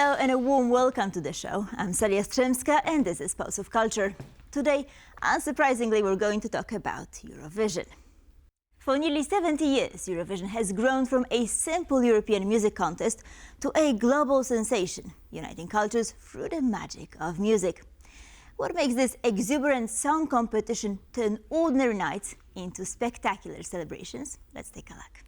Hello and a warm welcome to the show. I'm Justyna Steczkowska and this is Pulse of Culture. Today, unsurprisingly, we're going to talk about Eurovision. For nearly 70 years, Eurovision has grown from a simple European music contest to a global sensation, uniting cultures through the magic of music. What makes this exuberant song competition turn ordinary nights into spectacular celebrations? Let's take a look.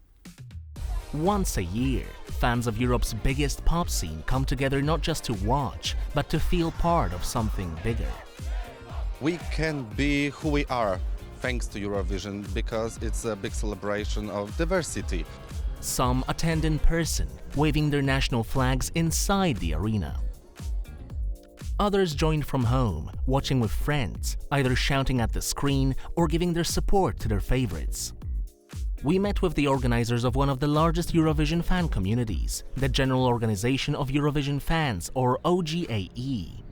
Once a year, fans of Europe's biggest pop scene come together not just to watch, but to feel part of something bigger. We can be who we are thanks to Eurovision because it's a big celebration of diversity. Some attend in person, waving their national flags inside the arena. Others joined from home, watching with friends, either shouting at the screen or giving their support to their favorites. We met with the organizers of one of the largest Eurovision fan communities, the General Organization of Eurovision Fans, or OGAE.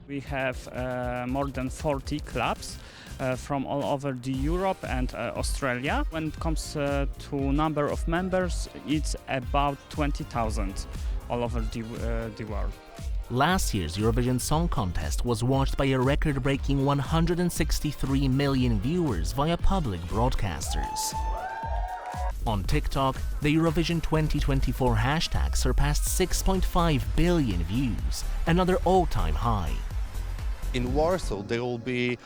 We have more than 40 clubs from all over Europe and Australia. When it comes to number of members, it's about 20,000 all over the world. Last year's Eurovision Song Contest was watched by a record-breaking 163 million viewers via public broadcasters. On TikTok, the Eurovision 2024 hashtag surpassed 6.5 billion views, another all-time high. In Warsaw, they will be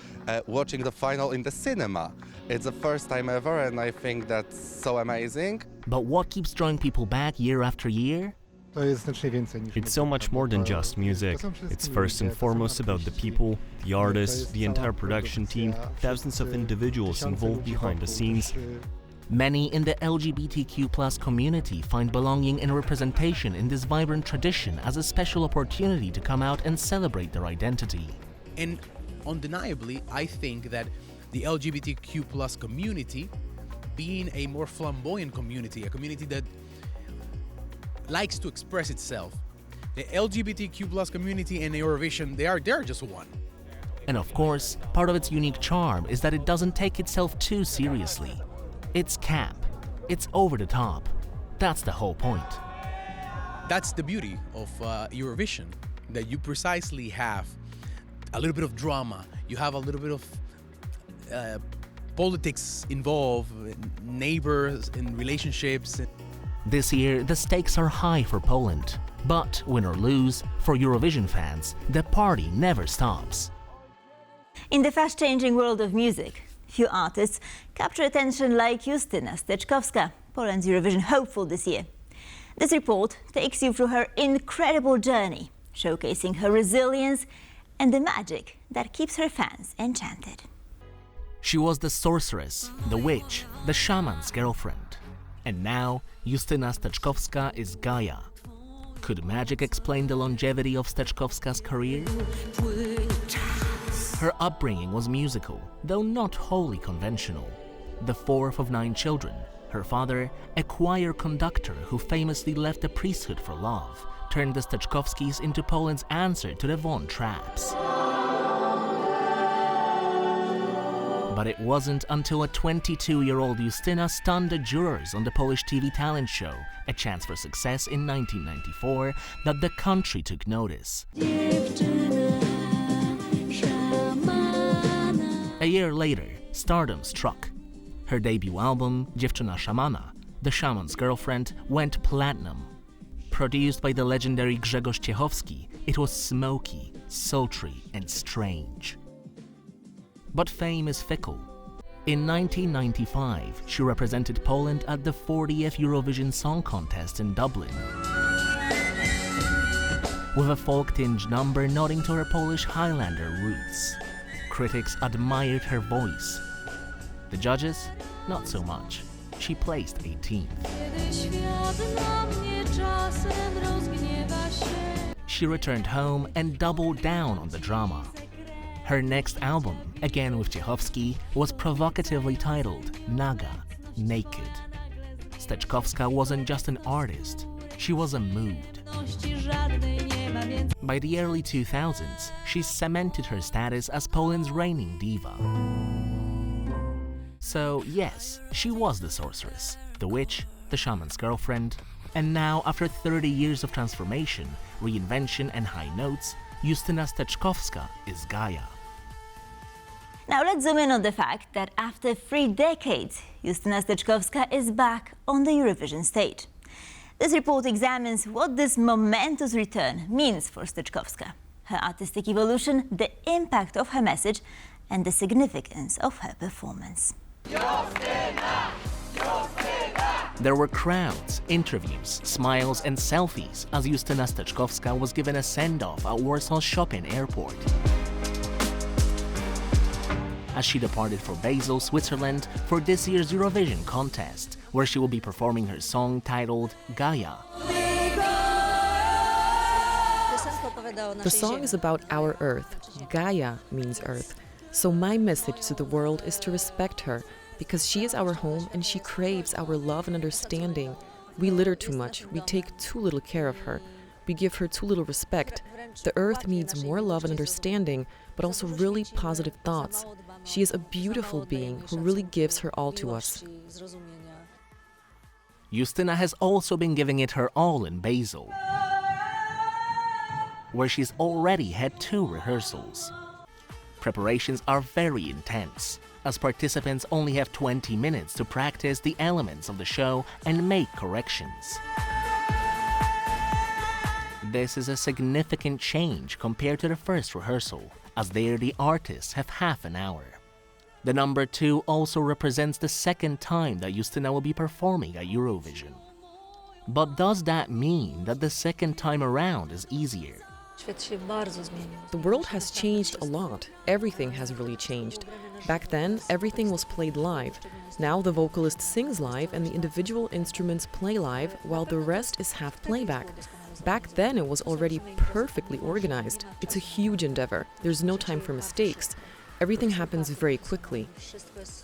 watching the final in the cinema. It's the first time ever, and I think that's so amazing. But what keeps drawing people back year after year? It's so much more than just music. It's first and foremost about the people, the artists, the entire production team, thousands of individuals involved behind the scenes. Many in the LGBTQ+ community find belonging and representation in this vibrant tradition as a special opportunity to come out and celebrate their identity. And undeniably, I think that the LGBTQ+ community, being a more flamboyant community, a community that likes to express itself, the LGBTQ+ community and Eurovision, they're just one. And of course, part of its unique charm is that it doesn't take itself too seriously. It's camp. It's over the top. That's the whole point. That's the beauty of Eurovision, that you precisely have a little bit of drama, you have a little bit of politics involved, neighbors and relationships. This year, the stakes are high for Poland. But, win or lose, for Eurovision fans, the party never stops. In the fast-changing world of music, few artists capture attention like Justyna Steczkowska, Poland's Eurovision hopeful this year. This report takes you through her incredible journey, showcasing her resilience and the magic that keeps her fans enchanted. She was the sorceress, the witch, the shaman's girlfriend. And now, Justyna Steczkowska is Gaia. Could magic explain the longevity of Steczkowska's career? Her upbringing was musical, though not wholly conventional. The fourth of 9 children, her father, a choir conductor who famously left the priesthood for love, turned the Steczkowskis into Poland's answer to the Von Trapps. But it wasn't until a 22-year-old Justyna stunned the jurors on the Polish TV talent show, A Chance for Success in 1994, that the country took notice. A year later, stardom struck. Her debut album, Dziewczyna Szamana, The Shaman's Girlfriend, went platinum. Produced by the legendary Grzegorz Ciechowski, it was smoky, sultry and strange. But fame is fickle. In 1995, she represented Poland at the 40th Eurovision Song Contest in Dublin, with a folk-tinged number nodding to her Polish Highlander roots. Critics admired her voice. The judges, not so much. She placed 18th. She returned home and doubled down on the drama. Her next album, again with Ciechowski, was provocatively titled Naga, Naked. Steczkowska wasn't just an artist, she was a mood. By the early 2000s, she cemented her status as Poland's reigning diva. So yes, she was the sorceress, the witch, the shaman's girlfriend, And now, after 30 years of transformation, reinvention and high notes, Justyna Steczkowska is Gaia. Now let's zoom in on the fact that after 3 decades, Justyna Steczkowska is back on the Eurovision stage. This report examines what this momentous return means for Steczkowska, her artistic evolution, the impact of her message, and the significance of her performance. Justyna! Justyna! There were crowds, interviews, smiles and selfies as Justyna Steczkowska was given a send-off at Warsaw Chopin Airport. As she departed for Basel, Switzerland for this year's Eurovision contest, where she will be performing her song titled Gaia. The song is about our Earth. Gaia means Earth. So my message to the world is to respect her, because she is our home and she craves our love and understanding. We litter too much, we take too little care of her, we give her too little respect. The Earth needs more love and understanding, but also really positive thoughts. She is a beautiful being who really gives her all to us. Justyna has also been giving it her all in Basel, where she's already had 2 rehearsals. Preparations are very intense, as participants only have 20 minutes to practice the elements of the show and make corrections. This is a significant change compared to the first rehearsal, as there the artists have half an hour. The number 2 also represents the second time that Justyna will be performing at Eurovision. But does that mean that the second time around is easier? The world has changed a lot. Everything has really changed. Back then, everything was played live. Now the vocalist sings live and the individual instruments play live, while the rest is half playback. Back then it was already perfectly organized. It's a huge endeavor. There's no time for mistakes. Everything happens very quickly.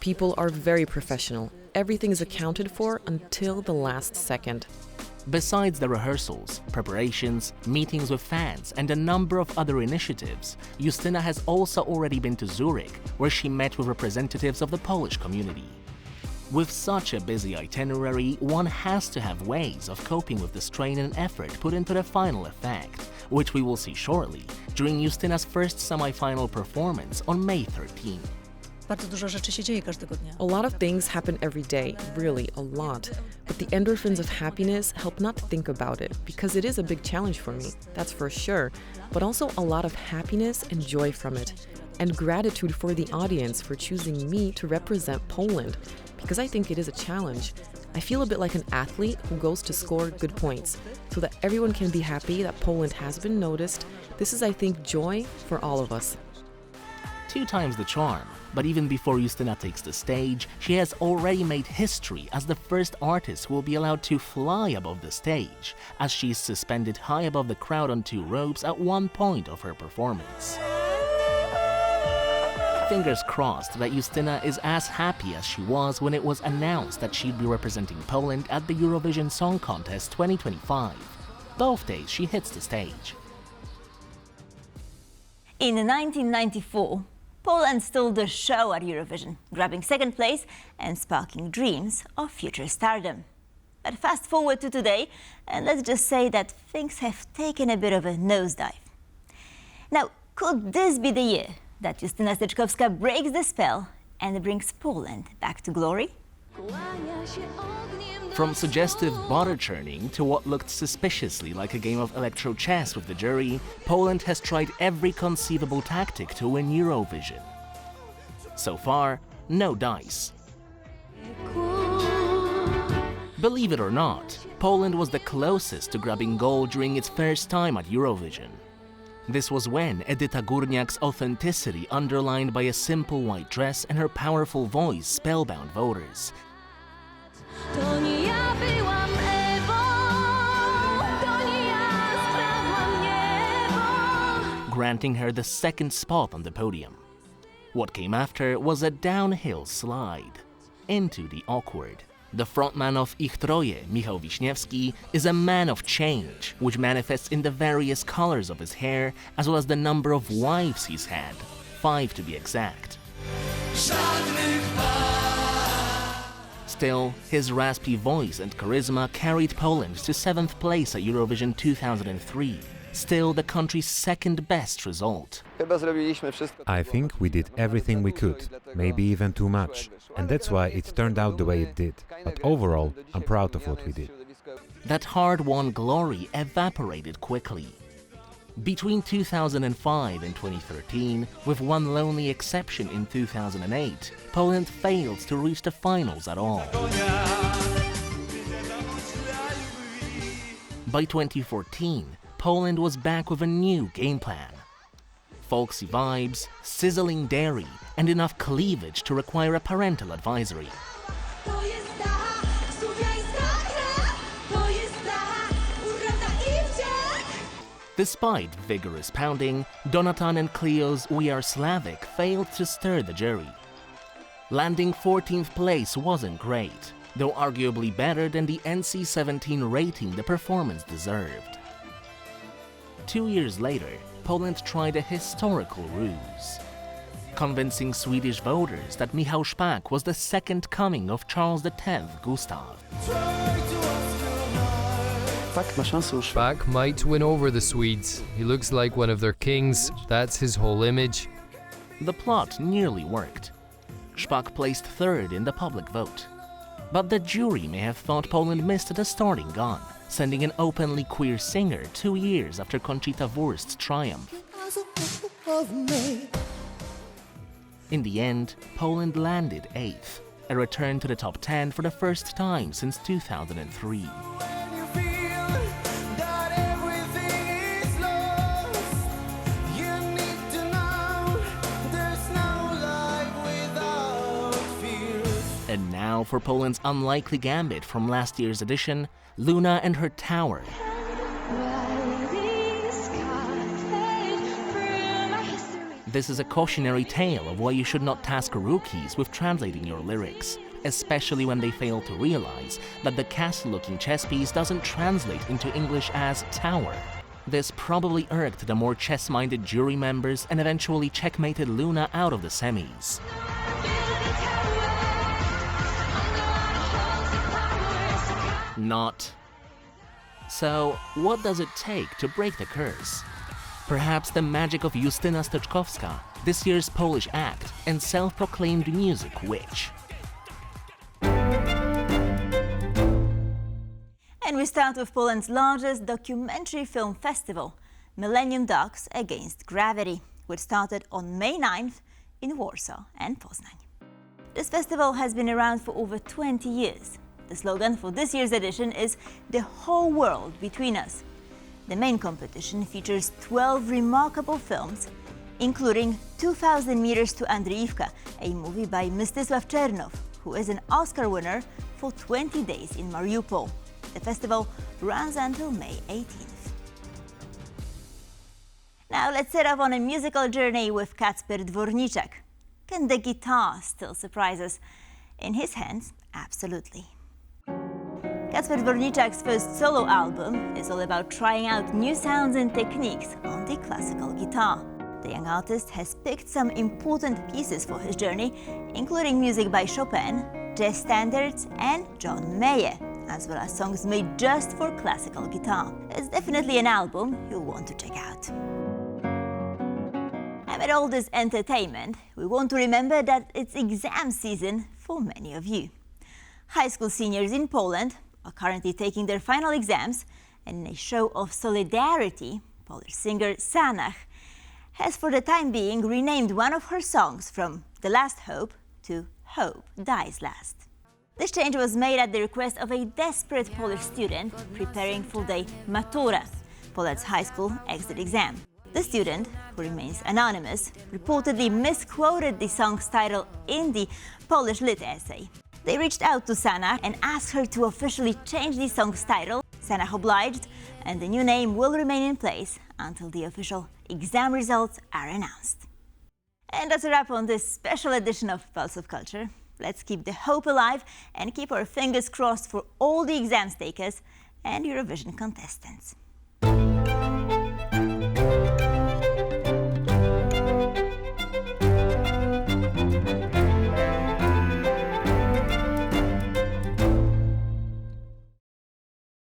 People are very professional. Everything is accounted for until the last second. Besides the rehearsals, preparations, meetings with fans, and a number of other initiatives, Justyna has also already been to Zurich, where she met with representatives of the Polish community. With such a busy itinerary, one has to have ways of coping with the strain and effort put into the final effect, which we will see shortly during Justyna's first semi-final performance on May 13. A lot of things happen every day, really, a lot. But the endorphins of happiness help not think about it, because it is a big challenge for me, that's for sure, but also a lot of happiness and joy from it. And gratitude for the audience for choosing me to represent Poland, because I think it is a challenge. I feel a bit like an athlete who goes to score good points, so that everyone can be happy that Poland has been noticed. This is, I think, joy for all of us. 2 times the charm, but even before Justyna takes the stage, she has already made history as the first artist who will be allowed to fly above the stage, as she's suspended high above the crowd on 2 ropes at one point of her performance. Fingers crossed that Justyna is as happy as she was when it was announced that she'd be representing Poland at the Eurovision Song Contest 2025. Both days she hits the stage. In 1994, Poland stole the show at Eurovision, grabbing 2nd place and sparking dreams of future stardom. But fast forward to today, and let's just say that things have taken a bit of a nosedive. Now, could this be the year that Justyna Steczkowska breaks the spell and brings Poland back to glory? From suggestive butter churning to what looked suspiciously like a game of electro chess with the jury, Poland has tried every conceivable tactic to win Eurovision. So far, no dice. Believe it or not, Poland was the closest to grabbing gold during its first time at Eurovision. This was when Edyta Górniak's authenticity, underlined by a simple white dress and her powerful voice, spellbound voters. Granting her the 2nd spot on the podium. What came after was a downhill slide into the awkward. The frontman of Ich Troje, Michał Wiśniewski, is a man of change, which manifests in the various colors of his hair, as well as the number of wives he's had, 5 to be exact. Still, his raspy voice and charisma carried Poland to 7th place at Eurovision 2003. Still the country's second best result. I think we did everything we could, maybe even too much. And that's why it turned out the way it did. But overall, I'm proud of what we did. That hard-won glory evaporated quickly. Between 2005 and 2013, with one lonely exception in 2008, Poland failed to reach the finals at all. By 2014, Poland was back with a new game plan. Folksy vibes, sizzling dairy, and enough cleavage to require a parental advisory. Despite vigorous pounding, Donatan and Cleo's We Are Slavic failed to stir the jury. Landing 14th place wasn't great, though arguably better than the NC-17 rating the performance deserved. 2 years later, Poland tried a historical ruse, convincing Swedish voters that Michał Szpak was the second coming of Charles X Gustav. Szpak might win over the Swedes. He looks like one of their kings. That's his whole image. The plot nearly worked. Szpak placed third in the public vote. But the jury may have thought Poland missed the starting gun, sending an openly queer singer 2 years after Conchita Wurst's triumph. In the end, Poland landed 8th, a return to the top 10 for the first time since 2003. And now for Poland's unlikely gambit from last year's edition, Luna and her tower. This is a cautionary tale of why you should not task rookies with translating your lyrics, especially when they fail to realize that the castle-looking chess piece doesn't translate into English as tower. This probably irked the more chess-minded jury members and eventually checkmated Luna out of the semis. Not. So, what does it take to break the curse? Perhaps the magic of Justyna Steczkowska, this year's Polish act and self-proclaimed music witch. And we start with Poland's largest documentary film festival, Millennium Docs Against Gravity, which started on May 9th in Warsaw and Poznań. This festival has been around for over 20 years. The slogan for this year's edition is "The whole world between us." The main competition features 12 remarkable films, including 2,000 Meters to Andriivka, a movie by Mstisław Czernow, who is an Oscar winner for 20 Days in Mariupol. The festival runs until May 18th. Now let's set off on a musical journey with Kacper Dworniczak. Can the guitar still surprise us? In his hands, absolutely. Kacper Dworniczak's first solo album is all about trying out new sounds and techniques on the classical guitar. The young artist has picked some important pieces for his journey, including music by Chopin, jazz standards and John Mayer, as well as songs made just for classical guitar. It's definitely an album you'll want to check out. Amid all this entertainment, we want to remember that it's exam season for many of you. High school seniors in Poland are currently taking their final exams, and in a show of solidarity, Polish singer Sanach has for the time being renamed one of her songs from The Last Hope to Hope Dies Last. This change was made at the request of a desperate Polish student preparing for the Matura, Poland's high school exit exam. The student, who remains anonymous, reportedly misquoted the song's title in the Polish lit essay. They reached out to Sanach and asked her to officially change the song's title. Sanach obliged, and the new name will remain in place until the official exam results are announced. And that's a wrap on this special edition of Pulse of Culture. Let's keep the hope alive and keep our fingers crossed for all the exam takers and Eurovision contestants.